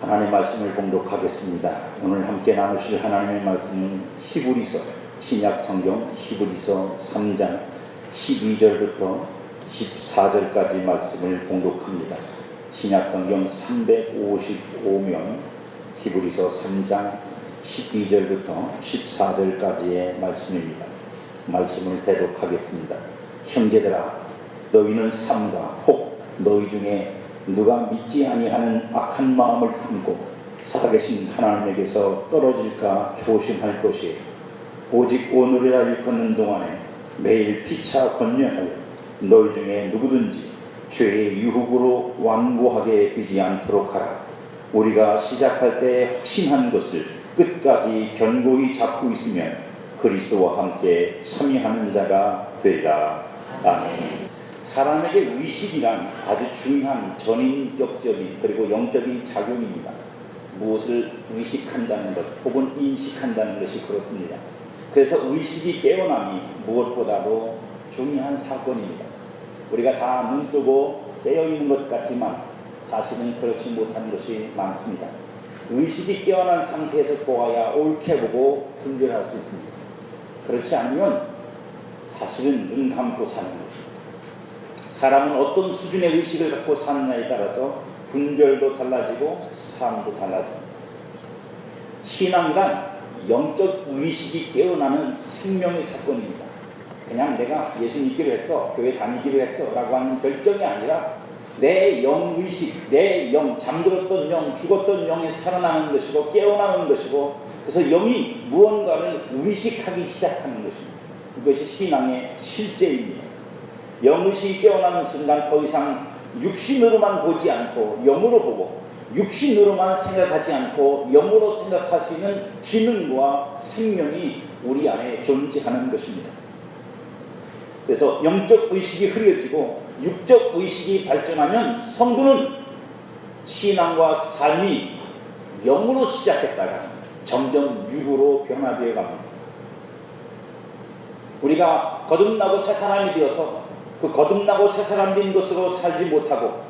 하나님의 말씀을 봉독하겠습니다. 오늘 함께 나누실 하나님의 말씀은 히브리서, 신약 성경 히브리서 3장 12절부터 14절까지 말씀을 봉독합니다. 신약 성경 355면 히브리서 3장 12절부터 14절까지의 말씀입니다. 말씀을 대독하겠습니다. 형제들아, 너희는 삼가 혹 너희 중에 누가 믿지 아니하는 악한 마음을 품고 살아계신 하나님에게서 떨어질까 조심할 것이, 오직 오늘이라 일컫는 동안에 매일 피차 권면하여 너희 중에 누구든지 죄의 유혹으로 완고하게 되지 않도록 하라. 우리가 시작할 때 확신한 것을 끝까지 견고히 잡고 있으면 그리스도와 함께 참여하는 자가 되리라. 아멘. 사람에게 의식이란 아주 중요한 전인격적인 그리고 영적인 작용입니다. 무엇을 의식한다는 것 혹은 인식한다는 것이 그렇습니다. 그래서 의식이 깨어남이 무엇보다도 중요한 사건입니다. 우리가 다 눈 뜨고 깨어있는 것 같지만 사실은 그렇지 못한 것이 많습니다. 의식이 깨어난 상태에서 보아야 옳게 보고 분별할 수 있습니다. 그렇지 않으면 사실은 눈 감고 사는 것입니다. 사람은 어떤 수준의 의식을 갖고 사느냐에 따라서 분별도 달라지고 삶도 달라집니다. 신앙이란 영적 의식이 깨어나는 생명의 사건입니다. 그냥 내가 예수 믿기로 했어, 교회 다니기로 했어 라고 하는 결정이 아니라 내 영의식, 내 영, 잠들었던 영, 죽었던 영이 살아나는 것이고 깨어나는 것이고, 그래서 영이 무언가를 의식하기 시작하는 것입니다. 이것이 신앙의 실제입니다. 영의식이 깨어나는 순간 더 이상 육신으로만 보지 않고 영으로 보고, 육신으로만 생각하지 않고 영으로 생각할 수 있는 기능과 생명이 우리 안에 존재하는 것입니다. 그래서 영적 의식이 흐려지고 육적 의식이 발전하면 성도는 신앙과 삶이 영으로 시작했다가 점점 육으로 변화되어 갑니다. 우리가 거듭나고 새 사람이 되어서 그 거듭나고 새 사람 된 것으로 살지 못하고,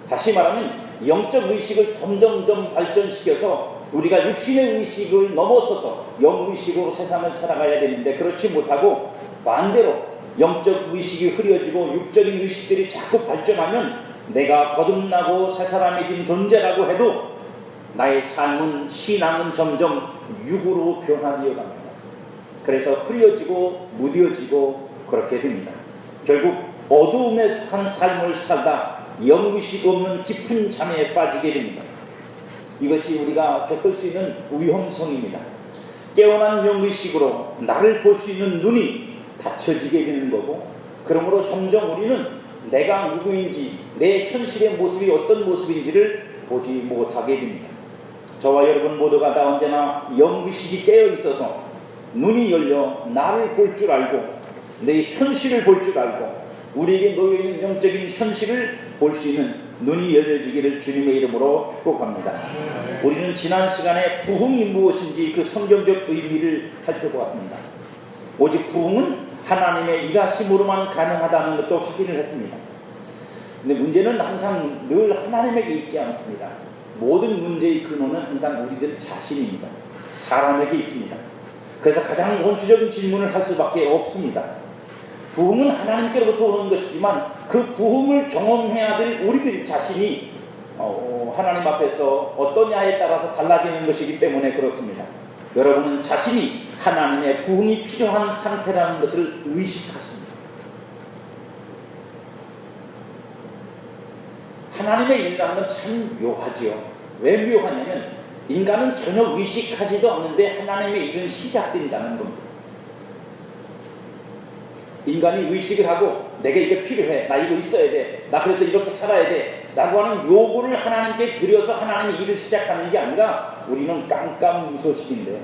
다시 말하면 영적 의식을 점점점 발전시켜서 우리가 육신의 의식을 넘어서서 영의식으로 세상을 살아가야 되는데 그렇지 못하고 반대로 영적 의식이 흐려지고 육적인 의식들이 자꾸 발전하면 내가 거듭나고 새 사람이 된 존재라고 해도 나의 삶은, 신앙은 점점 육으로 변화되어 갑니다. 그래서 흐려지고 무뎌지고 그렇게 됩니다. 결국 어두움에 속한 삶을 살다 영의식 없는 깊은 잠에 빠지게 됩니다. 이것이 우리가 겪을 수 있는 위험성입니다. 깨어난 영의식으로 나를 볼 수 있는 눈이 닫혀지게 되는 거고, 그러므로 점점 우리는 내가 누구인지, 내 현실의 모습이 어떤 모습인지를 보지 못하게 됩니다. 저와 여러분 모두가 다 언제나 영의식이 깨어 있어서 눈이 열려 나를 볼 줄 알고 내 현실을 볼 줄 알고 우리에게 놓여있는 영적인 현실을 볼 수 있는 눈이 열려지기를 주님의 이름으로 축복합니다. 우리는 지난 시간에 부흥이 무엇인지 그 성경적 의미를 살펴보았습니다. 오직 부흥은 하나님의 일하심으로만 가능하다는 것도 확인을 했습니다. 근데 문제는 항상 늘 하나님에게 있지 않습니다. 모든 문제의 근원은 항상 우리들 자신입니다. 사람에게 있습니다. 그래서 가장 원초적인 질문을 할 수밖에 없습니다. 부흥은 하나님께로부터 오는 것이지만 그 부흥을 경험해야 될 우리들 자신이 하나님 앞에서 어떠냐에 따라서 달라지는 것이기 때문에 그렇습니다. 여러분은 자신이 하나님의 부흥이 필요한 상태라는 것을 의식하십니다. 하나님의 일이라는 건 참 묘하지요. 왜 묘하냐면 인간은 전혀 의식하지도 않는데 하나님의 일은 시작된다는 겁니다. 인간이 의식을 하고 내게 이게 필요해, 나 이거 있어야 돼, 나 그래서 이렇게 살아야 돼 라고 하는 요구를 하나님께 드려서 하나님의 일을 시작하는 게 아니라 우리는 깜깜무소식인데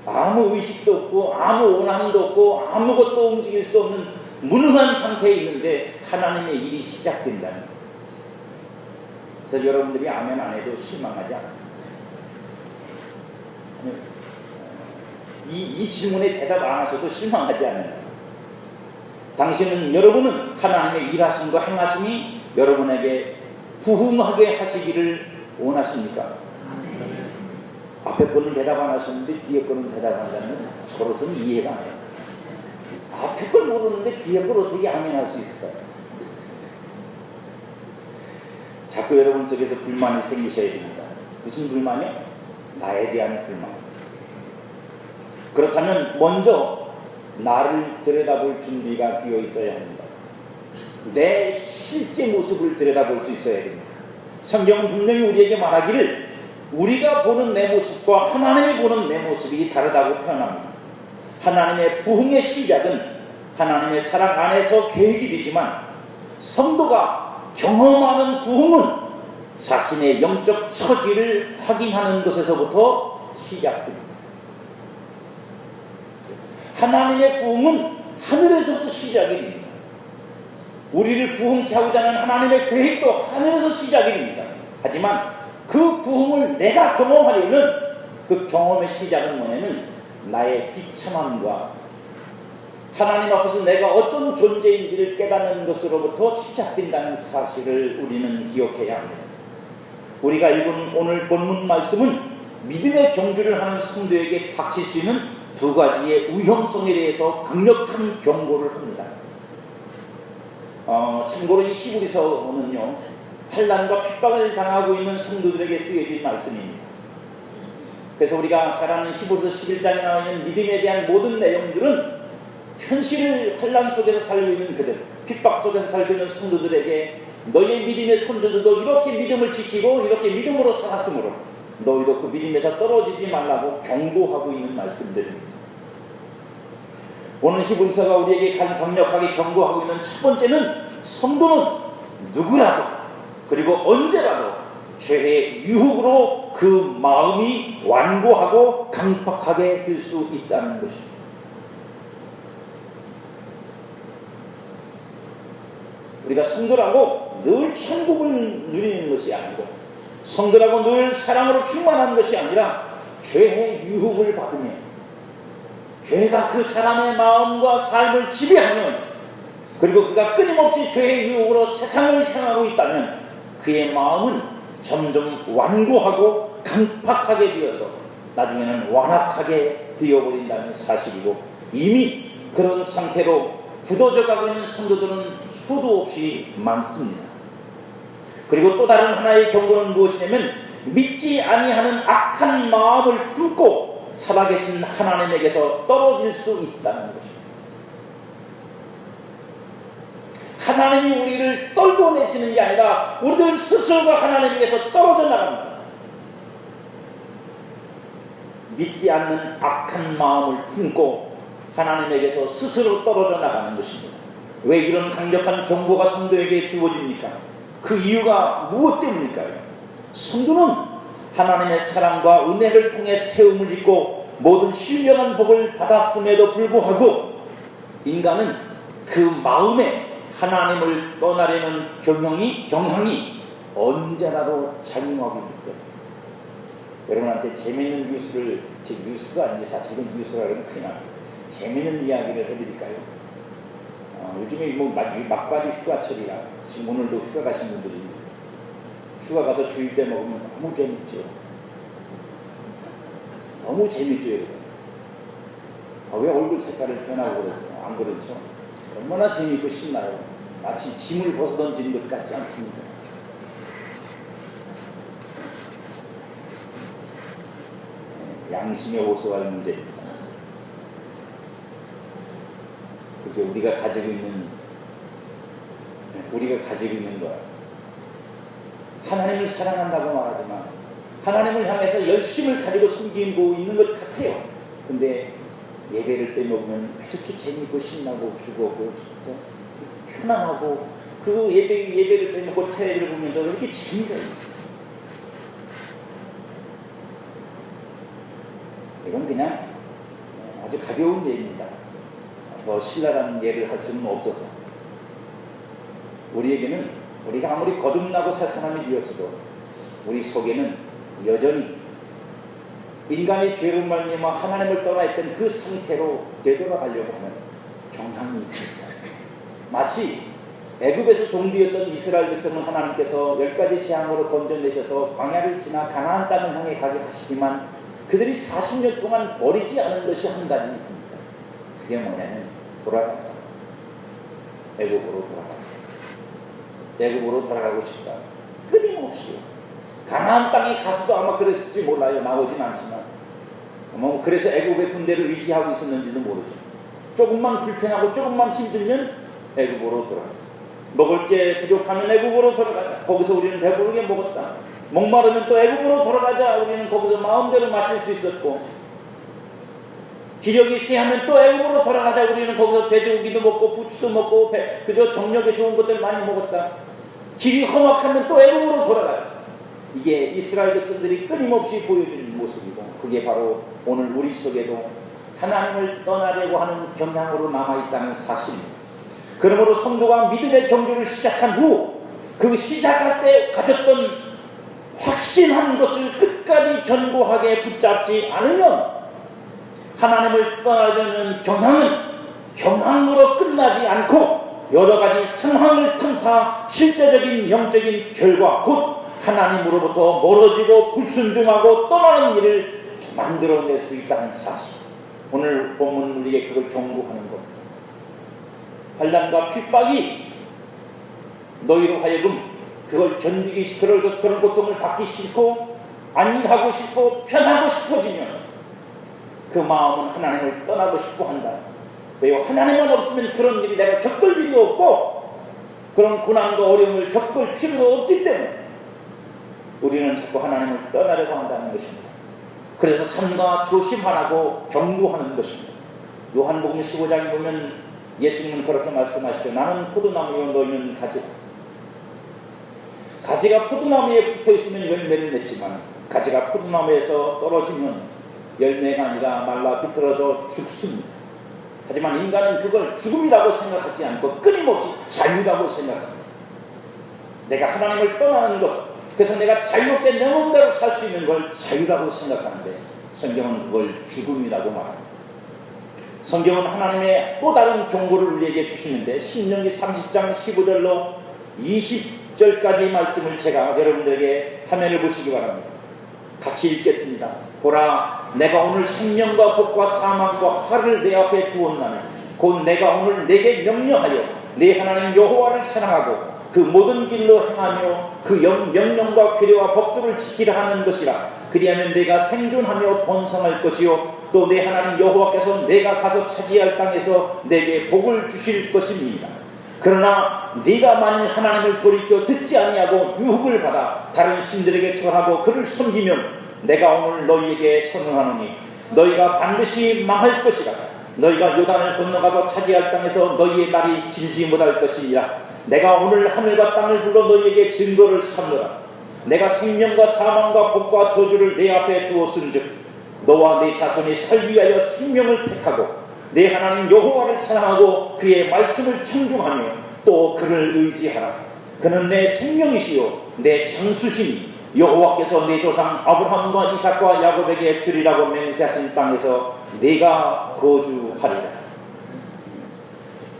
아무 의식도 없고 아무 원함도 없고 아무것도 움직일 수 없는 무능한 상태에 있는데 하나님의 일이 시작된다는 거예요. 그래서 여러분들이 아멘 안 해도 실망하지 않습니다. 이 질문에 대답 안 하셔도 실망하지 않아요. 여러분은 하나님의 일하심과 행하심이 여러분에게 부흥하게 하시기를 원하십니까? 앞에 거는 대답 안 하셨는데 뒤에 거는 대답 안 하면 저로서는 이해가 안 해요. 앞에 걸 모르는데 뒤에 걸 어떻게 암행할 수 있을까요? 자꾸 여러분 속에서 불만이 생기셔야 됩니다. 무슨 불만이요? 나에 대한 불만. 그렇다면 먼저 나를 들여다볼 준비가 되어 있어야 합니다. 내 실제 모습을 들여다볼 수 있어야 됩니다. 성경은 분명히 우리에게 말하기를 우리가 보는 내 모습과 하나님이 보는 내 모습이 다르다고 표현합니다. 하나님의 부흥의 시작은 하나님의 사랑 안에서 계획이 되지만 성도가 경험하는 부흥은 자신의 영적 처지를 확인하는 것에서부터 시작됩니다. 하나님의 부흥은 하늘에서부터 시작이 됩니다. 우리를 부흥케 하고자 하는 하나님의 계획도 하늘에서 시작이 됩니다. 하지만 그 부흥을 내가 경험하려면 그 경험의 시작은 뭐냐면 나의 비참함과 하나님 앞에서 내가 어떤 존재인지를 깨닫는 것으로부터 시작된다는 사실을 우리는 기억해야 합니다. 우리가 읽은 오늘 본문 말씀은 믿음의 경주를 하는 성도에게 닥칠 수 있는 두 가지의 위험성에 대해서 강력한 경고를 합니다. 참고로 이 히브리서는요, 환난과 핍박을 당하고 있는 성도들에게 쓰여진 말씀입니다. 그래서 우리가 잘 아는 히브리서 11장에 나와 있는 믿음에 대한 모든 내용들은 현실을 환난 속에서 살고 있는 그들, 핍박 속에서 살고 있는 성도들에게 너희의 믿음의 손주들도 이렇게 믿음을 지키고 이렇게 믿음으로 살았으므로 너희도 그 믿음에서 떨어지지 말라고 경고하고 있는 말씀들입니다. 오늘 히브리서가 우리에게 강력하게 경고하고 있는 첫 번째는 성도는 누구라도 그리고 언제라도 죄의 유혹으로 그 마음이 완고하고 강팍하게 될 수 있다는 것입니다. 우리가 성도라고 늘 천국을 누리는 것이 아니고 성도라고 늘 사랑으로 충만한 것이 아니라 죄의 유혹을 받으며 죄가 그 사람의 마음과 삶을 지배하면 그리고 그가 끊임없이 죄의 유혹으로 세상을 향하고 있다면 그의 마음은 점점 완고하고 강팍하게 되어서 나중에는 완악하게 되어버린다는 사실이고 이미 그런 상태로 굳어져 가고 있는 성도들은 수도 없이 많습니다. 그리고 또 다른 하나의 경고는 무엇이냐면 믿지 아니하는 악한 마음을 품고 살아계신 하나님에게서 떨어질 수 있다는 것입니다. 하나님이 우리를 떨고 내시는 게 아니라 우리들 스스로가 하나님에게서 떨어져 나갑니다. 믿지 않는 악한 마음을 품고 하나님에게서 스스로 떨어져 나가는 것입니다. 왜 이런 강력한 경고가 성도에게 주어집니까? 그 이유가 무엇 때문일까요? 성도는 하나님의 사랑과 은혜를 통해 세움을 입고 모든 신령한 복을 받았음에도 불구하고 인간은 그 마음에 하나님을 떠나려는 경향이 언제나도 작용하고 있기 때문에 여러분한테 재미있는 뉴스가 아니지 사실은 뉴스라 그러면 큰일 납니다. 재미있는 이야기를 해드릴까요? 요즘에 막바지 휴가철이라 지금 오늘도 휴가 가신 분들이 휴가 가서 주일 때 먹으면 너무 재밌죠. 너무 재밌죠, 여러분. 왜 얼굴 색깔을 변하고 그러세요? 안 그렇죠? 얼마나 재밌고 신나요. 마치 짐을 벗어던지는 것 같지 않습니까? 양심의 호소할 문제입니다. 그게 우리가 가지고 있는 거야. 하나님을 사랑한다고 말하지만 하나님을 향해서 열심을 가지고 섬기고 있는 것 같아요. 근데 예배를 빼먹으면 이렇게 재밌고 신나고 즐겁고 편안하고 그 예배를 빼먹고 텔레비를 보면서 이렇게 재미가 있어요. 이건 그냥 아주 가벼운 예입니다. 더 신랄한 예를 할 수는 없어서 우리에게는 우리가 아무리 거듭나고 새 사람이 되었어도 우리 속에는 여전히 인간의 죄로 말미암아 하나님을 떠나 있던 그 상태로 되돌아가려고 하는 경향이 있습니다. 마치 애굽에서 종되었던 이스라엘 백성은 하나님께서 10가지 재앙으로 건져내셔서 광야를 지나 가나안 땅을 향해 가게 하시지만 그들이 40년 동안 버리지 않은 것이 한 가지 있습니다. 그게 뭐냐면 돌아가자. 애굽으로 돌아가자. 애굽으로 돌아가고 싶다. 끊임없이 가나안 땅에 가서도 아마 그랬을지 몰라요. 나오진 않지만 그래서 애굽의 군대를 의지하고 있었는지도 모르죠. 조금만 불편하고 조금만 힘들면 애굽으로 돌아가자. 먹을 게 부족하면 애굽으로 돌아가자. 거기서 우리는 배부르게 먹었다. 목마르면 또 애굽으로 돌아가자. 우리는 거기서 마음대로 마실 수 있었고, 기력이 쇠하면 또 애굽으로 돌아가자. 우리는 거기서 돼지고기도 먹고 부추도 먹고 그저 정력에 좋은 것들 많이 먹었다. 길이 험악하면 또 애굽으로 돌아가자. 이게 이스라엘 백성들이 끊임없이 보여주는 모습이고, 그게 바로 오늘 우리 속에도 하나님을 떠나려고 하는 경향으로 남아있다는 사실입니다. 그러므로 성도가 믿음의 경주를 시작한 후 그 시작할 때 가졌던 확신한 것을 끝까지 견고하게 붙잡지 않으면 하나님을 떠나려는 경향은 경향으로 끝나지 않고 여러 가지 상황을 틈타 실제적인 영적인 결과 곧 하나님으로부터 멀어지고 불순종하고 떠나는 일을 만들어낼 수 있다는 사실. 오늘 본문 우리에게 그걸 경고하는 겁니다. 환난과 핍박이 너희로 하여금 그걸 견디기 그런 고통을 받기 싫고 안일하고 싶고 편하고 싶어지면 그 마음은 하나님을 떠나고 싶어 한다. 왜요? 하나님만 없으면 그런 일이 내가 겪을 일이 없고 그런 고난과 어려움을 겪을 필요가 없기 때문에 우리는 자꾸 하나님을 떠나려고 한다는 것입니다. 그래서 삼가 조심하라고 경고하는 것입니다. 요한복음 15장에 보면 예수님은 그렇게 말씀하시죠. 나는 포도나무요 너희는 가지라. 가지가 포도나무에 붙어있으면 열매를 맺지만 가지가 포도나무에서 떨어지면 열매가 아니라 말라 비틀어져 죽습니다. 하지만 인간은 그걸 죽음이라고 생각하지 않고 끊임없이 자유라고 생각합니다. 내가 하나님을 떠나는 것, 그래서 내가 자유롭게 내 마음대로 살 수 있는 걸 자유라고 생각하는데 성경은 그걸 죽음이라고 말합니다. 성경은 하나님의 또 다른 경고를 우리에게 주시는데 신명기 30장 15절로 20절까지 말씀을 제가 여러분들에게 화면을 보시기 바랍니다. 같이 읽겠습니다. 보라, 내가 오늘 생명과 복과 사망과 화를 내 앞에 두었나니 곧 내가 오늘 내게 명령하여 네 하나님 여호와를 사랑하고 그 모든 길로 행하며 그 명령과 규례와 법도를 지키라 하는 것이라. 그리하면 내가 생존하며 번성할 것이요 또 내 하나님 여호와께서 내가 가서 차지할 땅에서 내게 복을 주실 것입니다. 그러나 네가 만일 하나님을 돌이켜 듣지 아니하고 유혹을 받아 다른 신들에게 절하고 그를 섬기면 내가 오늘 너희에게 선언하노니 너희가 반드시 망할 것이라. 너희가 요단을 건너가서 차지할 땅에서 너희의 날이 길지 못할 것이니라. 내가 오늘 하늘과 땅을 불러 너희에게 증거를 삼노라. 내가 생명과 사망과 복과 저주를 내 앞에 두었은즉 너와 네 자손이 살기 위하여 생명을 택하고 내 하나님 여호와를 사랑하고 그의 말씀을 청중하며 또 그를 의지하라. 그는 내 생명이시요 내 장수시니 여호와께서 내 조상 아브라함과 이삭과 야곱에게 주리라고 맹세하신 땅에서 네가 거주하리라.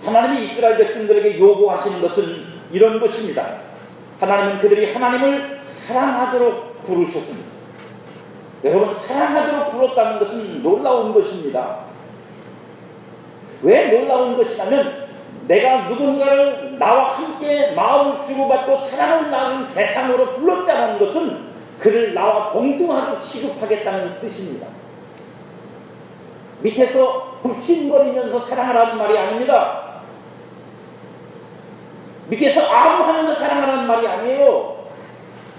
하나님이 이스라엘 백성들에게 요구하시는 것은 이런 것입니다. 하나님은 그들이 하나님을 사랑하도록 부르셨습니다. 여러분, 사랑하도록 불렀다는 것은 놀라운 것입니다. 왜 놀라운 것이냐면 내가 누군가를 나와 함께 마음을 주고받고 사랑을 나누는 대상으로 불렀다는 것은 그를 나와 동등하게 취급하겠다는 뜻입니다. 밑에서 굽신거리면서 사랑하라는 말이 아닙니다. 밑에서 아웅하면서 사랑하라는 말이 아니에요.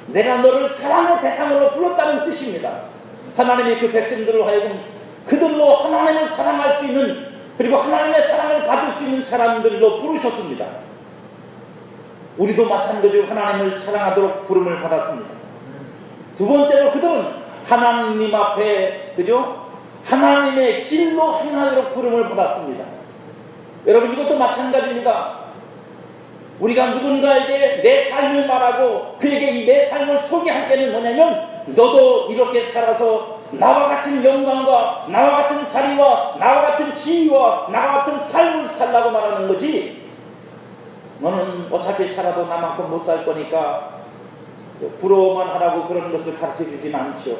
내가 너를 사랑의 대상으로 불렀다는 뜻입니다. 하나님이 그 백성들을 하여금 그들로 하나님을 사랑할 수 있는, 그리고 하나님의 사랑을 받을 수 있는 사람들로 부르셨습니다. 우리도 마찬가지로 하나님을 사랑하도록 부름을 받았습니다. 두 번째로 그들은 하나님 앞에, 그죠? 하나님의 길로 행하도록 부름을 받았습니다. 여러분, 이것도 마찬가지입니다. 우리가 누군가에게 내 삶을 말하고 그에게 이 내 삶을 소개할 때는 뭐냐면 너도 이렇게 살아서 나와 같은 영광과 나와 같은 자리와 나와 같은 지위와 나와 같은 삶을 살라고 말하는 거지, 너는 어차피 살아도 나만큼 못 살 거니까 부러워만 하라고 그런 것을 가르쳐 주진 않죠.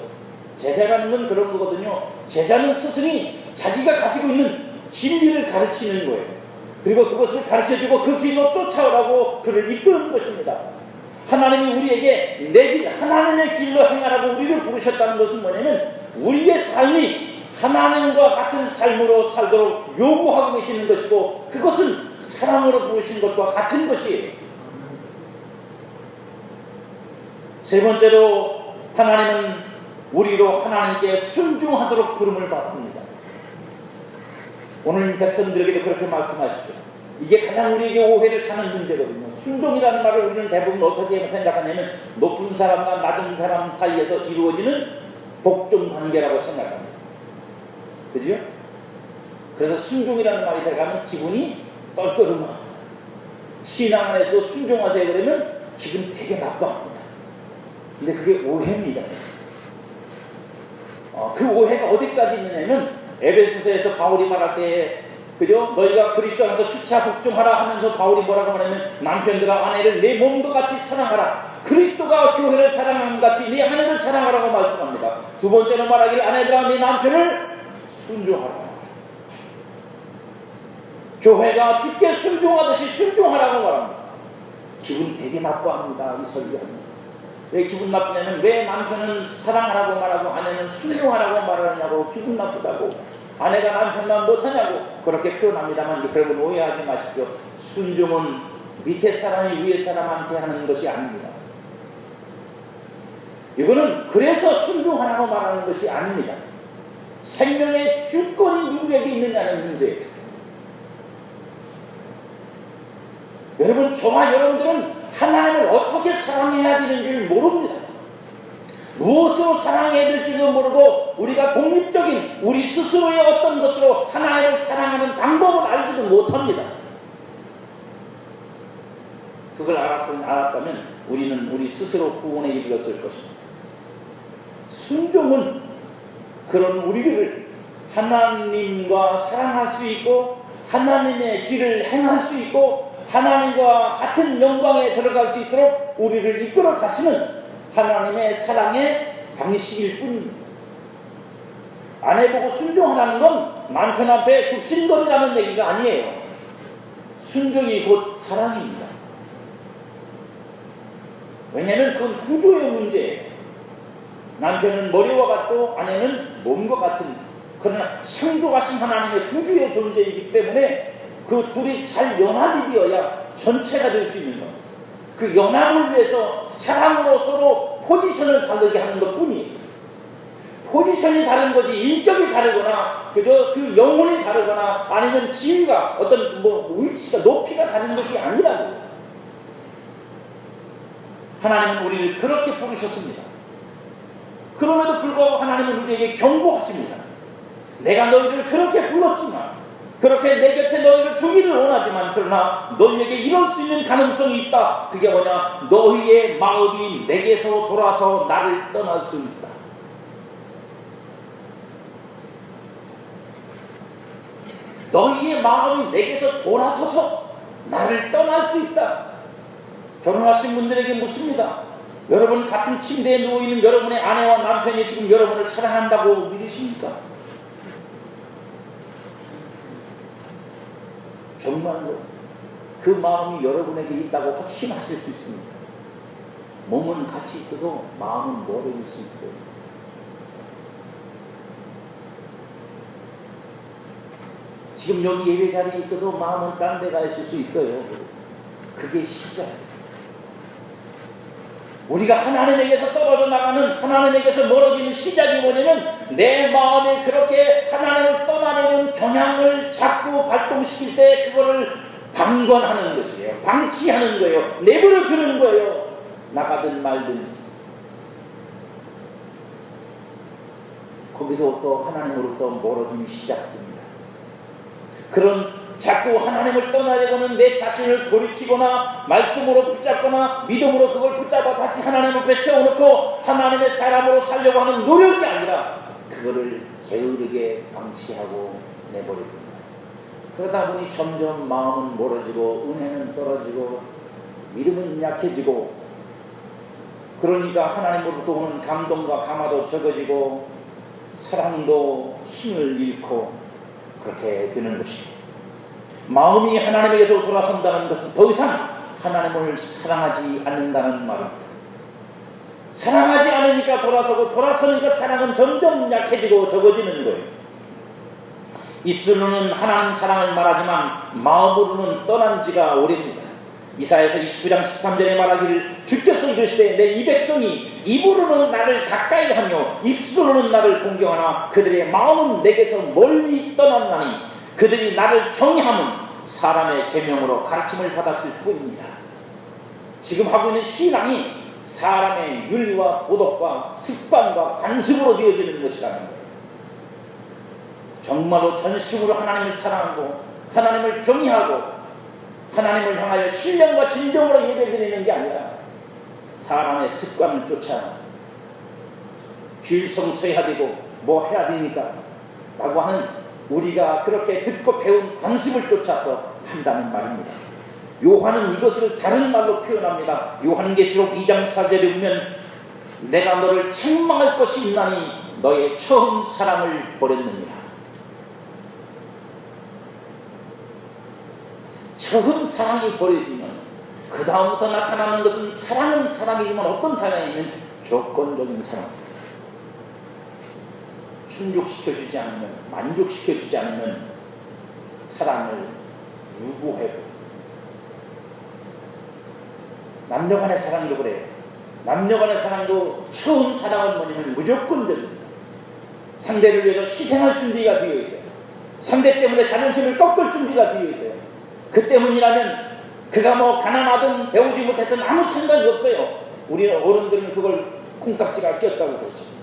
제자라는 건 그런 거거든요. 제자는 스승이 자기가 가지고 있는 진리를 가르치는 거예요. 그리고 그것을 가르쳐주고 그 길로 쫓아오라고 그를 이끄는 것입니다. 하나님이 우리에게 내 길, 하나님의 길로 행하라고 우리를 부르셨다는 것은 뭐냐면 우리의 삶이 하나님과 같은 삶으로 살도록 요구하고 계시는 것이고 그것은 사랑으로 부르신 것과 같은 것이에요. 세 번째로 하나님은 우리로 하나님께 순종하도록 부름을 받습니다. 오늘 백성들에게도 그렇게 말씀하시죠. 이게 가장 우리에게 오해를 사는 문제거든요. 순종이라는 말을 우리는 대부분 어떻게 생각하냐면 높은 사람과 낮은 사람 사이에서 이루어지는 복종 관계라고 생각합니다. 그죠? 그래서 순종이라는 말이 들어가면 기분이 떨떠름합니다. 신앙 안에서도 순종하세요 그러면 기분 되게 나빠합니다. 근데 그게 오해입니다. 그 오해가 어디까지 있느냐면 에베소서에서 바울이 말할 때 그죠? 너희가 그리스도 안에서 피차 복종하라 하면서 바울이 뭐라고 말하면 남편들아 아내를 내 몸과 같이 사랑하라. 그리스도가 교회를 사랑하는 같이 네 아내를 사랑하라고 말씀합니다. 두 번째로 말하기를 아내들아 네 남편을 순종하라. 교회가 주께 순종하듯이 순종하라고 말합니다. 기분 되게 나빠합니다. 이 설교합니다. 왜 기분 나쁘냐면 왜 남편은 사랑하라고 말하고 아내는 순종하라고 말하냐고 기분 나쁘다고 아내가 남편만 못하냐고 그렇게 표현합니다만 여러분 오해하지 마십시오. 순종은 밑에 사람이 위에 사람한테 하는 것이 아닙니다. 이거는 그래서 순종하라고 말하는 것이 아닙니다. 생명의 주권이 누구에게 있느냐는 문제예요. 여러분 저와 여러분들은 하나님을 어떻게 사랑해야 되는지를 모릅니다. 무엇으로 사랑해야 될지도 모르고 우리가 독립적인 우리 스스로의 어떤 것으로 하나님을 사랑하는 방법을 알지도 못합니다. 그걸 알았다면 우리는 우리 스스로 구원에 이르렀을 것입니다. 순종은 그런 우리를 하나님과 사랑할 수 있고 하나님의 길을 행할 수 있고 하나님과 같은 영광에 들어갈 수 있도록 우리를 이끌어 가시는 하나님의 사랑의 방식일 뿐입니다. 아내 보고 순종하라는 건 남편 앞에 굽신거리라는 얘기가 아니에요. 순종이 곧 사랑입니다. 왜냐하면 그건 구조의 문제예요. 남편은 머리와 같고 아내는 몸과 같은 그러나 창조하신 하나님의 구주의 존재이기 때문에 그 둘이 잘 연합이 되어야 전체가 될 수 있는 겁니다. 그 연합을 위해서 사랑으로 서로 포지션을 다르게 하는 것 뿐이에요. 포지션이 다른 거지 인격이 다르거나 그저 그 영혼이 다르거나 아니면 지위가 어떤 위치가 높이가 다른 것이 아니라고요. 하나님은 우리를 그렇게 부르셨습니다. 그럼에도 불구하고 하나님은 우리에게 경고하십니다. 내가 너희를 그렇게 불렀지만 그렇게 내 곁에 너희를 두기를 원하지만 그러나 너희에게 이럴 수 있는 가능성이 있다. 그게 뭐냐? 너희의 마음이 내게서 돌아서 나를 떠날 수 있다. 너희의 마음이 내게서 돌아서서 나를 떠날 수 있다. 결혼하신 분들에게 묻습니다. 여러분 같은 침대에 누워있는 여러분의 아내와 남편이 지금 여러분을 사랑한다고 믿으십니까? 정말로 그 마음이 여러분에게 있다고 확신하실 수 있습니다. 몸은 같이 있어도 마음은 멀어질 수 있어요. 지금 여기 예배 자리에 있어도 마음은 딴 데 가 있을 수 있어요. 그게 시작이에요. 우리가 하나님에게서 떨어져 나가는 하나님에게서 멀어지는 시작이 뭐냐면 내 마음에 그렇게 하나님을 떠나려는 경향을 자꾸 발동시킬 때 그거를 방관하는 것이에요. 방치하는 거예요. 내버려 두는 거예요. 나가든 말든. 거기서부터 하나님으로부터 멀어짐이 시작됩니다. 그런 자꾸 하나님을 떠나려고 하는 내 자신을 돌이키거나 말씀으로 붙잡거나 믿음으로 그걸 붙잡아 다시 하나님 앞에 세워놓고 하나님의 사람으로 살려고 하는 노력이 아니라 그거를 게으르게 방치하고 내버려둡니다. 그러다 보니 점점 마음은 멀어지고 은혜는 떨어지고 믿음은 약해지고 그러니까 하나님으로부터 오는 감동과 감화도 적어지고 사랑도 힘을 잃고 그렇게 되는 것입니다. 마음이 하나님에게서 돌아선다는 것은 더 이상 하나님을 사랑하지 않는다는 말입니다. 사랑하지 않으니까 돌아서니까 사랑은 점점 약해지고 적어지는 거예요. 입술로는 하나님 사랑을 말하지만 마음으로는 떠난 지가 오래입니다. 이사야서 29장 13절에 말하기를 주께서 이르시되 내 이 백성이 입으로는 나를 가까이 하며 입술로는 나를 공경하나 그들의 마음은 내게서 멀리 떠났나니 그들이 나를 정의함은 사람의 계명으로 가르침을 받았을 뿐입니다. 지금 하고 있는 신앙이 사람의 윤리와 도덕과 습관과 관습으로 되어지는 것이라는 거예요. 정말로 전심으로 하나님을 사랑하고 하나님을 경외하고 하나님을 향하여 신령과 진정으로 예배드리는 게 아니라 사람의 습관을 쫓아 길성서해야 되고 뭐 해야 되니까 라고 하는 우리가 그렇게 듣고 배운 관습을 쫓아서 한다는 말입니다. 요한은 이것을 다른 말로 표현합니다. 요한계시록 2장 4절에 보면 내가 너를 책망할 것이 있나니 너의 처음 사랑을 버렸느니라. 처음 사랑이 버려지면 그 다음부터 나타나는 것은 사랑은 사랑이지만 어떤 사랑이면 조건적인 사랑입니다. 충족시켜주지 않으면 만족시켜주지 않으면 사랑을 유보해도 남녀간의 사랑도 그래요. 남녀간의 사랑도 처음 사랑은 뭐냐면 무조건적입니다. 상대를 위해서 희생할 준비가 되어 있어요. 상대 때문에 자존심을 꺾을 준비가 되어 있어요. 그 때문이라면 그가 뭐 가난하든 배우지 못했든 아무 상관이 없어요. 우리는 어른들은 그걸 콩깍지가 꼈다고 그러죠.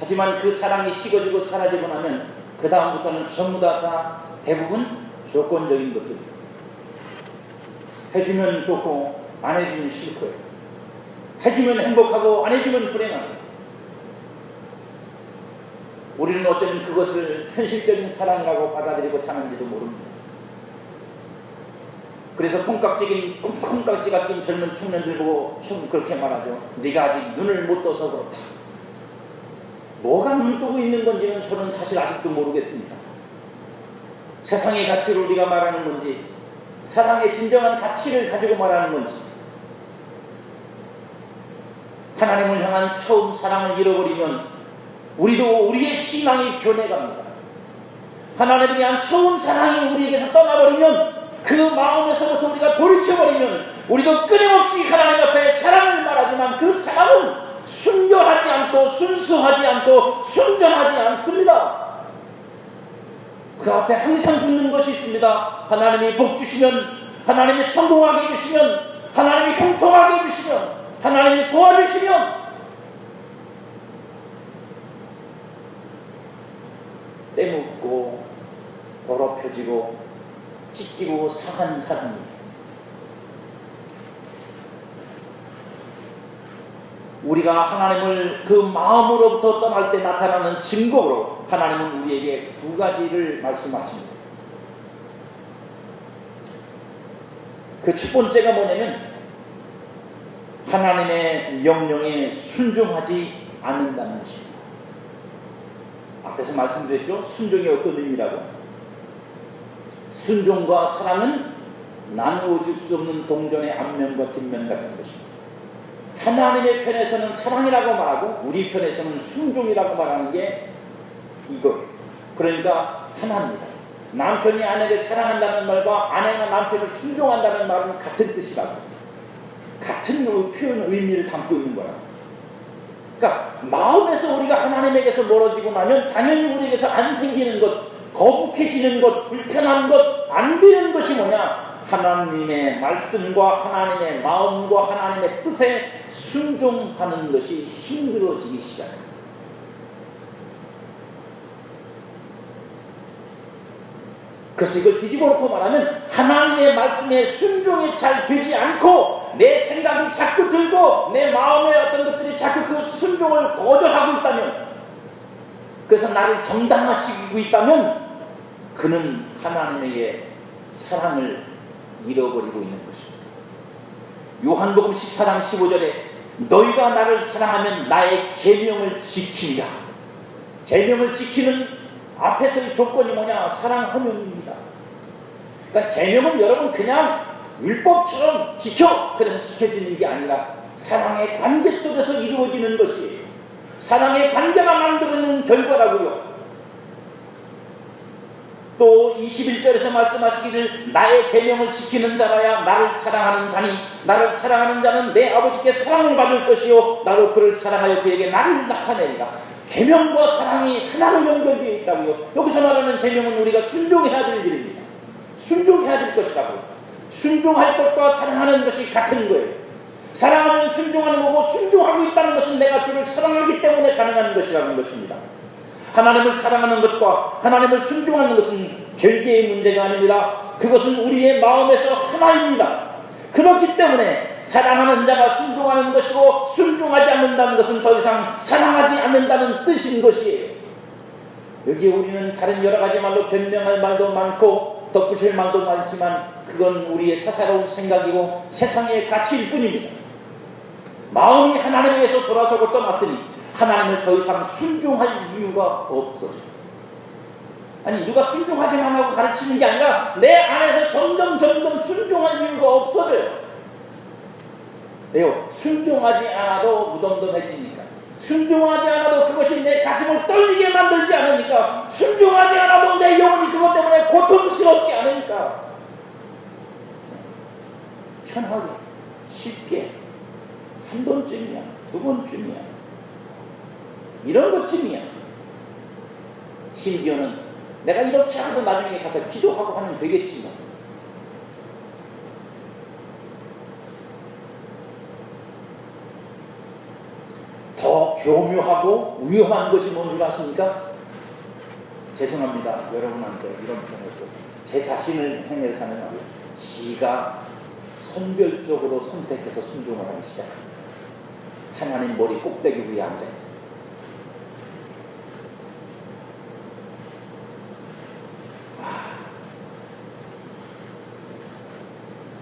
하지만 그 사랑이 식어지고 사라지고 나면 그 다음부터는 전부 다 대부분 조건적인 것들입니다. 해주면 좋고 안 해주면 싫고요. 해주면 행복하고 안 해주면 불행하고. 우리는 어쩌면 그것을 현실적인 사랑이라고 받아들이고 사는지도 모릅니다. 그래서 콩깍지가 낀 젊은 청년들 보고 그렇게 말하죠. 네가 아직 눈을 못 떠서 그렇다. 뭐가 눈 뜨고 있는 건지는 저는 사실 아직도 모르겠습니다. 세상의 가치를 우리가 말하는 건지 사랑의 진정한 가치를 가지고 말하는 건지 하나님을 향한 처음 사랑을 잃어버리면 우리도 우리의 신앙이 변해갑니다. 하나님에 대한 처음 사랑이 우리에게서 떠나버리면 그 마음에서부터 우리가 돌이켜버리면 우리도 끊임없이 하나님 앞에 사랑을 말하지만 그 사랑은 순결하지 않고 순수하지 않고 순전하지 않습니다. 그 앞에 항상 붙는 것이 있습니다. 하나님이 복 주시면, 하나님이 성공하게 해주시면, 하나님이 형통하게 해주시면, 하나님이 도와주시면 때묻고 더럽혀지고 찢기고 상한 사람입니다. 우리가 하나님을 그 마음으로부터 떠날 때 나타나는 증거로 하나님은 우리에게 두 가지를 말씀하십니다. 그 첫 번째가 뭐냐면 하나님의 명령에 순종하지 않는다는 것입니다. 앞에서 말씀드렸죠? 순종이 어떤 의미라고? 순종과 사랑은 나누어질 수 없는 동전의 앞면과 뒷면 같은 것입니다. 하나님의 편에서는 사랑이라고 말하고 우리 편에서는 순종이라고 말하는 게 이거예요. 그러니까 하나입니다. 남편이 아내를 사랑한다는 말과 아내가 남편을 순종한다는 말은 같은 뜻이라고. 같은 표현 의미를 담고 있는 거라고. 그러니까 마음에서 우리가 하나님에게서 멀어지고 나면 당연히 우리에게서 안 생기는 것, 거북해지는 것, 불편한 것, 안 되는 것이 뭐냐? 하나님의 말씀과 하나님의 마음과 하나님의 뜻에 순종하는 것이 힘들어지기 시작합니다. 그래서 이걸 뒤집어 놓고 말하면 하나님의 말씀에 순종이 잘 되지 않고 내 생각이 자꾸 들고 내 마음의 어떤 것들이 자꾸 그 순종을 거절하고 있다면, 그래서 나를 정당화시키고 있다면 그는 하나님에게 사랑을 잃어버리고 있는 것입니다. 요한복음 14장 15절에 너희가 나를 사랑하면 나의 계명을 지키리라. 계명을 지키는 앞에서의 조건이 뭐냐? 사랑하면입니다. 그러니까 계명은 여러분 그냥 율법처럼 지켜 그래서 지켜지는 게 아니라 사랑의 관계 속에서 이루어지는 것이에요. 사랑의 관계가 만들어내는 결과라고요. 또 21절에서 말씀하시기를 나의 계명을 지키는 자라야 나를 사랑하는 자니 나를 사랑하는 자는 내 아버지께 사랑을 받을 것이요 나도 그를 사랑하여 그에게 나를 나타내리라. 계명과 사랑이 하나로 연결되어 있다고요. 여기서 말하는 계명은 우리가 순종해야 될 일입니다. 순종해야 될 것이라고요. 순종할 것과 사랑하는 것이 같은 거예요. 사랑하면 순종하는 거고 순종하고 있다는 것은 내가 주를 사랑하기 때문에 가능한 것이라는 것입니다. 하나님을 사랑하는 것과 하나님을 순종하는 것은 별개의 문제가 아닙니다. 그것은 우리의 마음에서 하나입니다. 그렇기 때문에 사랑하는 자가 순종하는 것이고 순종하지 않는다는 것은 더 이상 사랑하지 않는다는 뜻인 것이에요. 여기에 우리는 다른 여러 가지 말로 변명할 말도 많고 덧붙일 말도 많지만 그건 우리의 사사로운 생각이고 세상의 가치일 뿐입니다. 마음이 하나님에게서 돌아서고 떠났으니 하나님을 더 이상 순종할 이유가 없어져요. 아니 누가 순종하지 말라고 가르치는 게 아니라 내 안에서 점점 순종할 이유가 없어져요. 왜요? 순종하지 않아도 무덤덤해지니까. 순종하지 않아도 그것이 내 가슴을 떨리게 만들지 않으니까. 순종하지 않아도 내 영혼이 그것 때문에 고통스럽지 않으니까. 편하게 쉽게 한 번쯤이야 두 번쯤이야 이런 것쯤이야. 심지어는 내가 이렇게 하고 나중에 가서 기도하고 하면 되겠지만 더 교묘하고 위험한 것이 뭔지 아십니까? 죄송합니다. 여러분한테 이런 표현을 써서 제 자신을 행해서 하는 말이에요. 지가 선별적으로 선택해서 순종을 하기 시작합니다. 하나님 머리 꼭대기 위에 앉아있어요.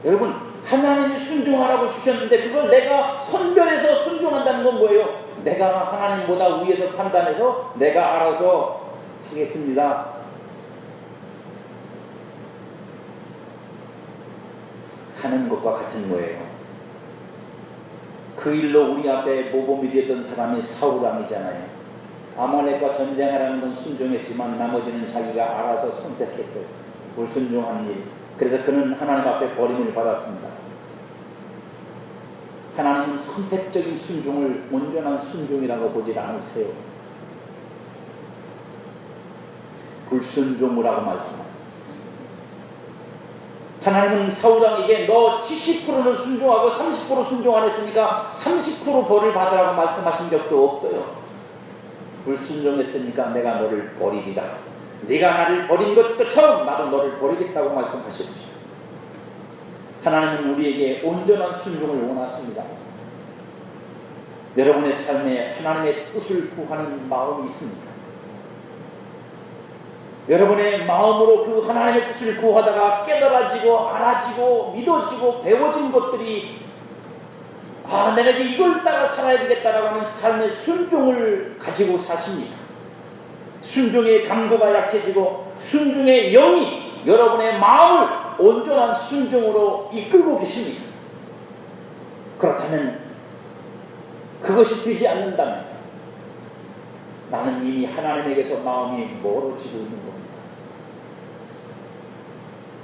여러분 하나님이 순종하라고 주셨는데 그걸 내가 선별해서 순종한다는 건 뭐예요? 내가 하나님보다 위에서 판단해서 내가 알아서 하겠습니다 하는 것과 같은 거예요. 그 일로 우리 앞에 모범이 되었던 사람이 사울왕이잖아요. 아말렉과 전쟁하라는 건 순종했지만 나머지는 자기가 알아서 선택했어요. 불순종하는 일. 그래서 그는 하나님 앞에 버림을 받았습니다. 하나님은 선택적인 순종을 온전한 순종이라고 보질 않으세요. 불순종이라고 말씀하세요. 하나님은 사울왕에게 너 70%는 순종하고 30% 순종 안 했으니까 30% 벌을 받으라고 말씀하신 적도 없어요. 불순종했으니까 내가 너를 버리리라. 네가 나를 버린 것처럼 나도 너를 버리겠다고 말씀하셨죠. 하나님은 우리에게 온전한 순종을 원하십니다. 여러분의 삶에 하나님의 뜻을 구하는 마음이 있습니까? 여러분의 마음으로 그 하나님의 뜻을 구하다가 깨달아지고 알아지고 믿어지고 배워진 것들이 내가 이제 이걸 따라 살아야 되겠다라고 하는 삶의 순종을 가지고 사십니다. 순종의 강도가 약해지고 순종의 영이 여러분의 마음을 온전한 순종으로 이끌고 계십니다. 그렇다면 그것이 되지 않는다면 나는 이미 하나님에게서 마음이 멀어지고 있는 겁니다.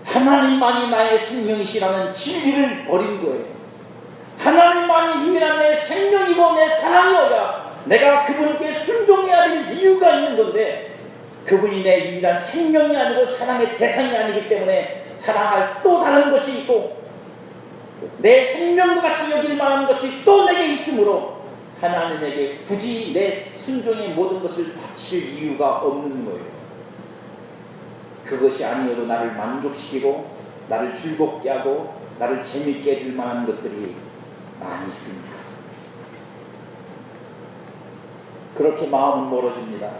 하나님만이 나의 생명이시라는 진리를 버린 거예요. 하나님만이 유일한 내 생명이고 내 사랑이어야 내가 그분께 순종해야 될 이유가 있는 건데 그분이 내 유일한 생명이 아니고 사랑의 대상이 아니기 때문에 사랑할 또 다른 것이 있고 내 생명과 같이 여길 만한 것이 또 내게 있으므로 하나님에게 굳이 내 순종의 모든 것을 바칠 이유가 없는 거예요. 그것이 아니어도 나를 만족시키고 나를 즐겁게 하고 나를 재밌게 해줄 만한 것들이 많이 있습니다. 그렇게 마음은 멀어집니다.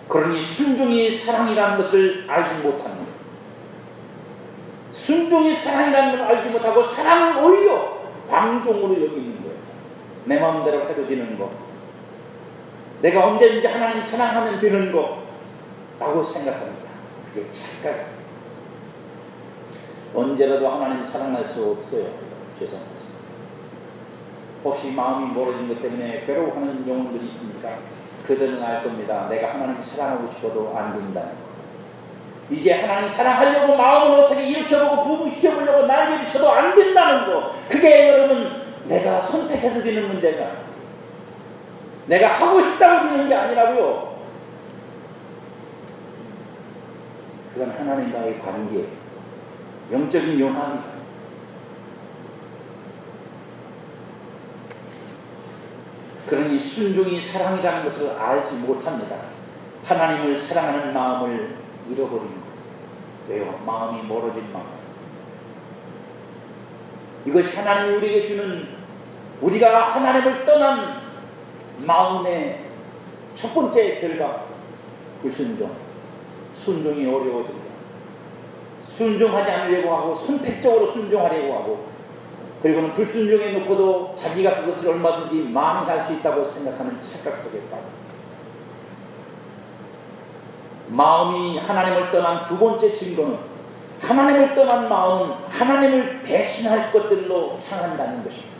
그러니 순종이 사랑이라는 것을 알지 못하는 거예요. 순종이 사랑이라는 걸 알지 못하고 사랑은 오히려 방종으로 여기는 거예요. 내 마음대로 해도 되는 거, 내가 언제든지 하나님 사랑하면 되는 거라고 생각합니다. 그게 착각. 언제라도 하나님 사랑할 수 없어요. 죄송합니다. 혹시 마음이 멀어진 것 때문에 괴로워하는 영혼들이 있습니까? 그들은 알 겁니다. 내가 하나님 사랑하고 싶어도 안 된다는 거. 이제 하나님 사랑하려고 마음을 어떻게 일으켜보고 부부시켜보려고 날개를 쳐도 안 된다는 거. 그게 여러분 내가 선택해서 되는 문제가, 내가 하고 싶다고 되는 게 아니라고요. 그건 하나님과의 관계, 영적인 연합입니다. 그러니 순종이 사랑이라는 것을 알지 못합니다. 하나님을 사랑하는 마음을 잃어버린 거예요. 왜요? 마음이 멀어진 마음. 이것이 하나님이 우리에게 주는, 우리가 하나님을 떠난 마음의 첫 번째 결과, 불순종. 순종이 어려워집니다. 순종하지 않으려고 하고 선택적으로 순종하려고 하고, 그리고는 불순종해 놓고도 자기가 그것을 얼마든지 많이 할 수 있다고 생각하는 착각 속에 빠졌습니다. 마음이 하나님을 떠난 두 번째 증거는, 하나님을 떠난 마음은 하나님을 대신할 것들로 향한다는 것입니다.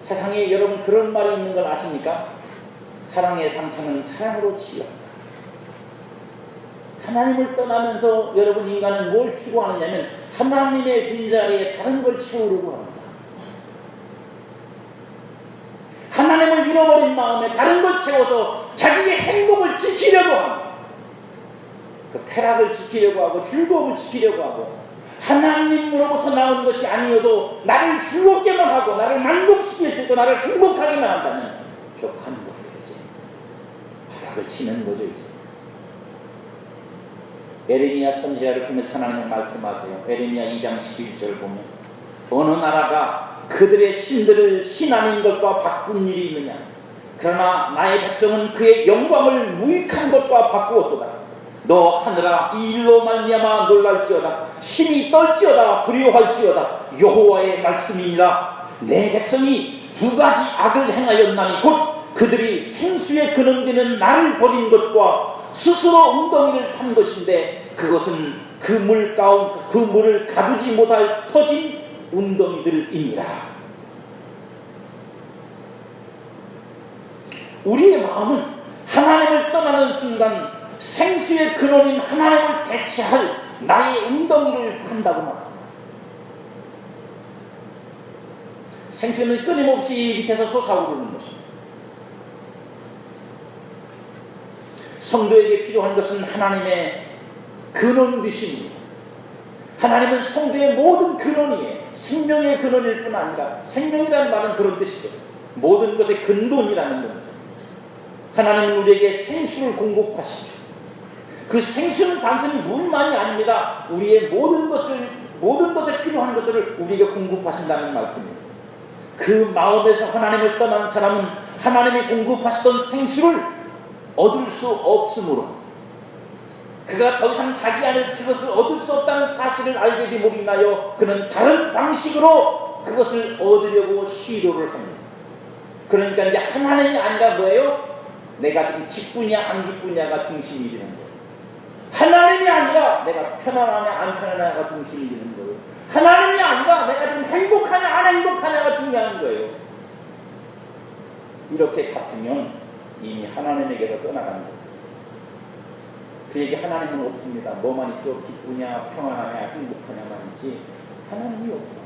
세상에 여러분 그런 말이 있는 걸 아십니까? 사랑의 상처는 사랑으로 치유한다. 하나님을 떠나면서 여러분 인간은 뭘 추구하느냐면 하나님의 빈자리에 다른 걸 채우려고 합니다. 하나님을 잃어버린 마음에 다른 걸 채워서 자기의 행복을 지키려고 합니다. 그 쾌락을 지키려고 하고 즐거움을 지키려고 하고, 하나님으로부터 나오는 것이 아니어도 나를 즐겁게만 하고 나를 만족시킬 수 있고 나를 행복하게만 한다면 족하는 거예요. 이제 쾌락을 치는 거죠. 이제 에레미야 선지자를 통해서 하나님은 말씀하세요. 에레미야 2장 11절 보면, 어느 나라가 그들의 신들을 신아닌 것과 바꾼 일이 있느냐? 그러나 나의 백성은 그의 영광을 무익한 것과 바꾸었도다. 너 하늘아, 이 일로 말미암아 놀랄지어다. 심히 떨지어다. 두려워할지어다. 여호와의 말씀이니라. 내 백성이 두 가지 악을 행하였나니 곧 그들이 생수에 근원되는 나를 버린 것과 스스로 웅덩이를 판 것인데, 그것은 그 물을 가두지 못할 터진 웅덩이들이니라. 우리의 마음은 하나님을 떠나는 순간 생수의 근원인 하나님을 대체할 나의 웅덩이를 판다고 말씀합니다. 생수는 끊임없이 밑에서 솟아오르는 것입니다. 성도에게 필요한 것은 하나님의 근원 되심입니다. 하나님은 성도의 모든 근원이에요. 생명의 근원일 뿐 아니라, 생명이라는 말은 그런 뜻이죠. 모든 것의 근본이라는 겁니다. 하나님은 우리에게 생수를 공급하시죠. 그 생수는 단순히 물만이 아닙니다. 우리의 모든 것에 필요한 것들을 우리에게 공급하신다는 말씀입니다. 그 마음에서 하나님을 떠난 사람은 하나님이 공급하시던 생수를 얻을 수 없으므로, 그가 더 이상 자기 안에서 그것을 얻을 수 없다는 사실을 알게 됨으로 인하여 그는 다른 방식으로 그것을 얻으려고 시도를 합니다. 그러니까 이제 하나님이 아니라 뭐예요? 내가 지금 기쁘냐 안 기쁘냐가 중심이 되는 거예요. 하나님이 아니라 내가 편안하냐 안 편안하냐가 중심이 되는 거예요. 하나님이 아니라 내가 지금 행복하냐 안 행복하냐가 중요한 거예요. 이렇게 갔으면 이미 하나님에게서 떠나간 거예요. 그에게 하나님은 없습니다. 뭐만 있죠? 기쁘냐 평안하냐 행복하냐만 있지 하나님이 없어요.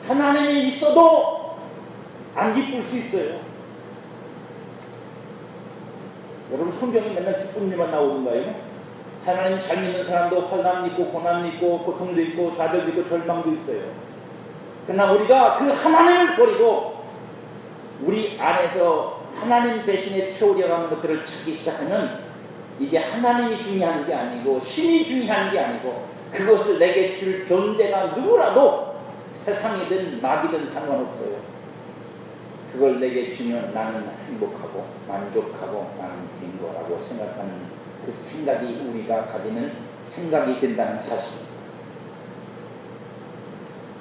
하나님이 있어도 안 기쁠 수 있어요. 여러분 성경이 맨날 기쁜 일만 나오는가요? 하나님 잘 믿는 사람도 환난이 있고 고난이 있고 고통도 있고 좌절도 있고 절망도 있어요. 그러나 우리가 그 하나님을 버리고 우리 안에서 하나님 대신에 채우려고 하는 것들을 찾기 시작하면 이제 하나님이 중요한 게 아니고 신이 중요한 게 아니고 그것을 내게 줄 존재가 누구라도 세상이든 마귀든 상관없어요. 그걸 내게 주면 나는 행복하고 만족하고 나는 된 거라고 생각하는 그 생각이 우리가 가지는 생각이 된다는 사실.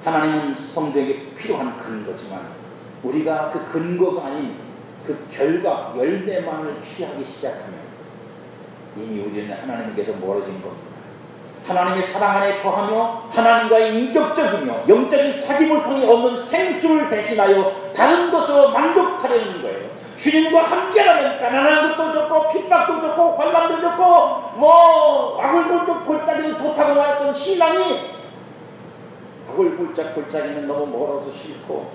하나님은 성도에게 필요한 근거지만 우리가 그 근거가 아닌 그 결과, 열매만을 취하기 시작하면 이미 우리는 하나님께서 멀어진 겁니다. 하나님의 사랑 안에 거하며 하나님과의 인격적이며 영적인 사귐을 통해 얻는 생수를 대신하여 다른 것으로 만족하려는 거예요. 주님과 함께라면 가난한 것도 좋고 핍박도 좋고 환난도 좋고 아굴골 골짜기도 좋다고 말했던 신앙이 아굴골짜기는 너무 멀어서 싫고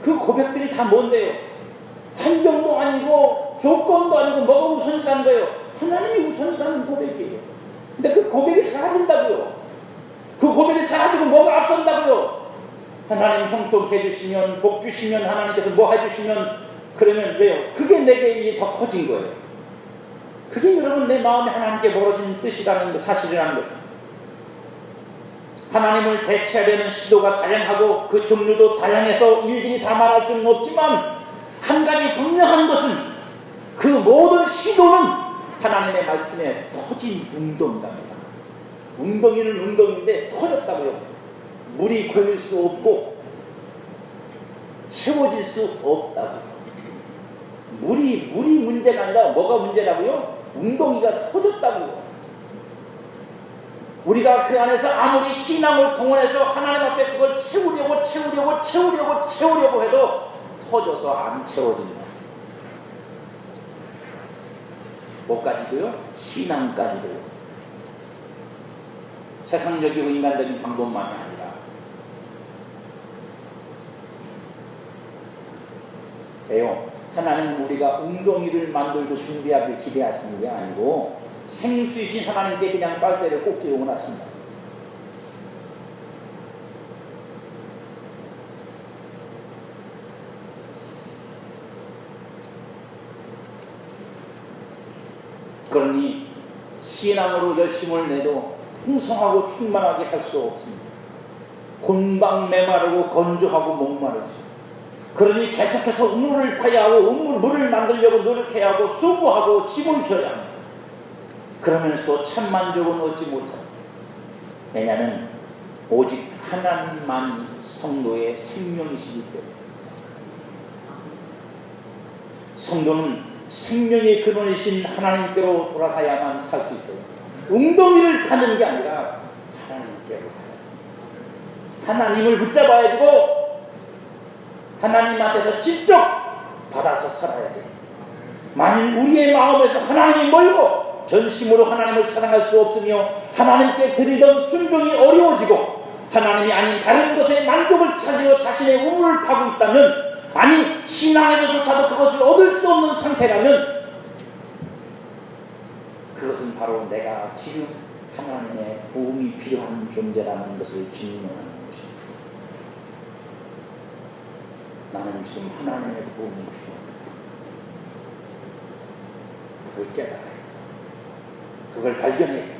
그 고백들이 다 뭔데요? 환경도 아니고 조건도 아니고 뭐가 우선이라는 거예요? 하나님이 우선이라는 고백이에요. 근데 그 고백이 사라진다고요. 그 고백이 사라지고 뭐가 앞선다고요? 하나님 형통케 해주시면 복 주시면 하나님께서 뭐 해주시면 그러면 왜요? 그게 내게 더 커진 거예요. 그게 여러분 내 마음에 하나님께 멀어진 뜻이라는 거, 사실이라는 거예요. 하나님을 대체하려는 시도가 다양하고 그 종류도 다양해서 일일이 다 말할 수는 없지만 한 가지 분명한 것은 그 모든 시도는 하나님의 말씀에 터진 웅덩이랍니다. 웅덩이는 웅덩이인데 터졌다고요. 물이 고일 수 없고 채워질 수 없다고요. 물이 문제가 아니라 뭐가 문제라고요? 웅덩이가 터졌다고요. 우리가 그 안에서 아무리 신앙을 동원해서 하나님 앞에 그걸 채우려고 해도 터져서 안 채워진다. 뭐까지도요? 신앙까지도요. 세상적이고 인간적인 방법만이 아니라 왜요? 하나님은 우리가 웅덩이를 만들고 준비하길 기대하시는 게 아니고 생수이신 하나님께 그냥 빨대를 꽂기를 원하십니다. 그러니 신앙으로 열심을 내도 풍성하고 충만하게 할 수 없습니다. 곤방 메마르고 건조하고 목마르죠. 그러니 계속해서 우물을 파야 하고 물을 만들려고 노력해야 하고 수고하고 짐을 져야 합니다. 그러면서도 참 만족은 얻지 못합니다. 왜냐하면 오직 하나님만이 성도의 생명이시기 때문에. 성도는 생명의 근원이신 하나님께로 돌아가야만 살 수 있어요. 웅덩이를 파는 게 아니라 하나님께로 가야 하나님을 붙잡아야 되고 하나님 앞에서 직접 받아서 살아야 돼요. 만일 우리의 마음에서 하나님이 멀고 전심으로 하나님을 사랑할 수 없으며 하나님께 드리던 순종이 어려워지고 하나님이 아닌 다른 것에 만족을 찾으려 자신의 우물을 파고 있다면, 아니 신앙에서조차도 그것을 얻을 수 없는 상태라면 그것은 바로 내가 지금 하나님의 부흥이 필요한 존재라는 것을 증명하는 것입니다. 나는 지금 하나님의 부흥이 필요합니다. 그걸 깨달아야 돼. 그걸 발견해야 돼.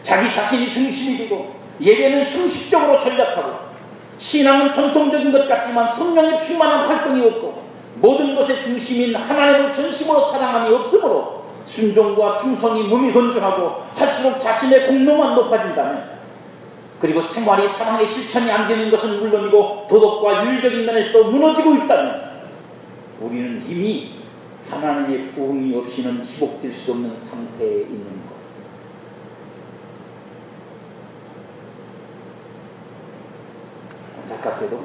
자기 자신이 중심이 되고 예배는 형식적으로 전략하고 신앙은 전통적인 것 같지만 성령의 충만한 활동이 없고 모든 것의 중심인 하나님을 전심으로 사랑함이 없으므로 순종과 충성이 몸이 건조하고 할수록 자신의 공로만 높아진다면, 그리고 생활이 사랑의 실천이 안 되는 것은 물론이고 도덕과 윤리적인 면에서도 무너지고 있다면 우리는 이미 하나님의 부흥이 없이는 회복될 수 없는 상태에 있는 것. 안타깝게도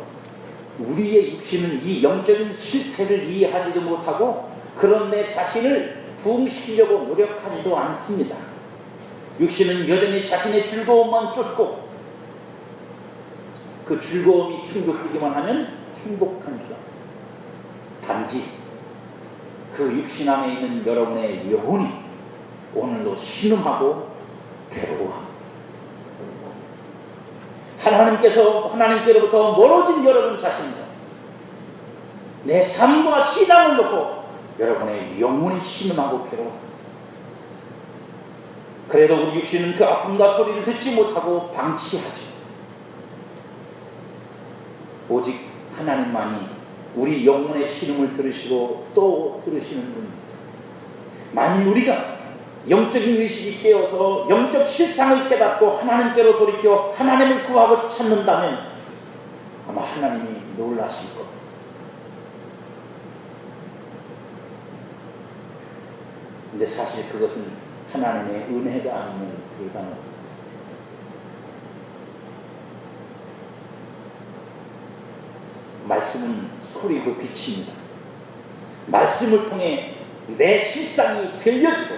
우리의 육신은 이 영적인 실태를 이해하지도 못하고 그런 내 자신을 부흥시키려고 노력하지도 않습니다. 육신은 여전히 자신의 즐거움만 쫓고 그 즐거움이 충족되기만 하면 행복한 줄. 단지 그 육신 안에 있는 여러분의 영혼이 오늘도 신음하고 괴로워합니다. 하나님께로부터 멀어진 여러분 자신과 내 삶과 신앙을 놓고 여러분의 영혼이 신음하고 괴로워합니다. 그래도 우리 육신은 그 아픔과 소리를 듣지 못하고 방치하죠. 오직 하나님만이 우리 영혼의 신음을 들으시고 또 들으시는 분입니다. 만일 우리가 영적인 의식이 깨어서 영적 실상을 깨닫고 하나님께로 돌이켜 하나님을 구하고 찾는다면 아마 하나님이 놀라실 겁니다. 근데 사실 그것은 하나님의 은혜가 아니면 불가능합니다. 말씀은 소리고 빛입니다. 말씀을 통해 내 실상이 들려지고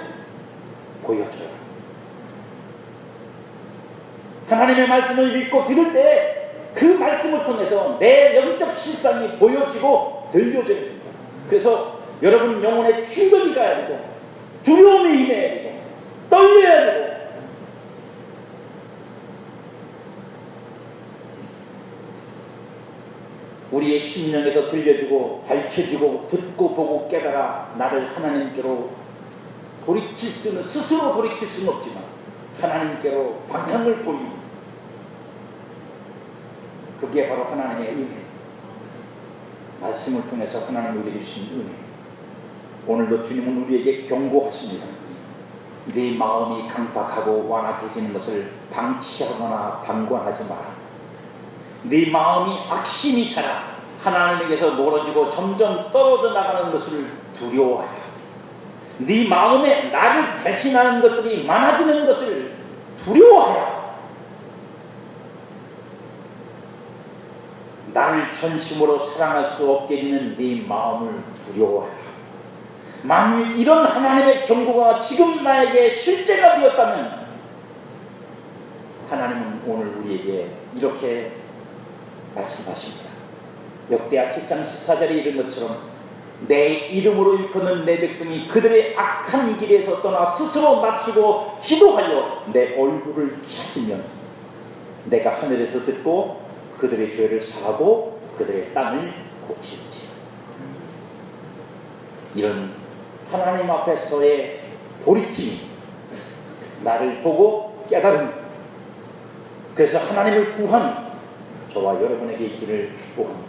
보여져요. 하나님의 말씀을 읽고 들을 때 그 말씀을 통해서 내 영적 실상이 보여지고 들려져요. 그래서 여러분 영혼에 충격이 가야 되고 두려움이 임해야 되고 떨려야 되고 우리의 심령에서 들려지고 밝혀지고 듣고 보고 깨달아 나를 하나님께로 돌이킬 수는 스스로 돌이킬 수는 없지만 하나님께로 방향을 보이는 그게 바로 하나님의 은혜, 말씀을 통해서 하나님 우리에게 주신 은혜. 오늘도 주님은 우리에게 경고하십니다. 네 마음이 강박하고 완악해지는 것을 방치하거나 방관하지 마라. 네 마음이 악심이 자라 하나님에게서 멀어지고 점점 떨어져 나가는 것을 두려워하여 네 마음에 나를 대신하는 것들이 많아지는 것을 두려워하여 나를 전심으로 사랑할 수 없게 되는 네 마음을 두려워하라. 만일 이런 하나님의 경고가 지금 나에게 실제가 되었다면 하나님은 오늘 우리에게 이렇게 말씀하십니다. 역대하 7장 14절에 이른 것처럼 내 이름으로 일컫는 내 백성이 그들의 악한 길에서 떠나 스스로 낮추고 기도하여 내 얼굴을 찾으면 내가 하늘에서 듣고 그들의 죄를 사하고 그들의 땅을 고칠지. 이런 하나님 앞에서의 돌이킴이 나를 보고 깨달은, 그래서 하나님을 구한 저와 여러분에게 있기를 축복합니다.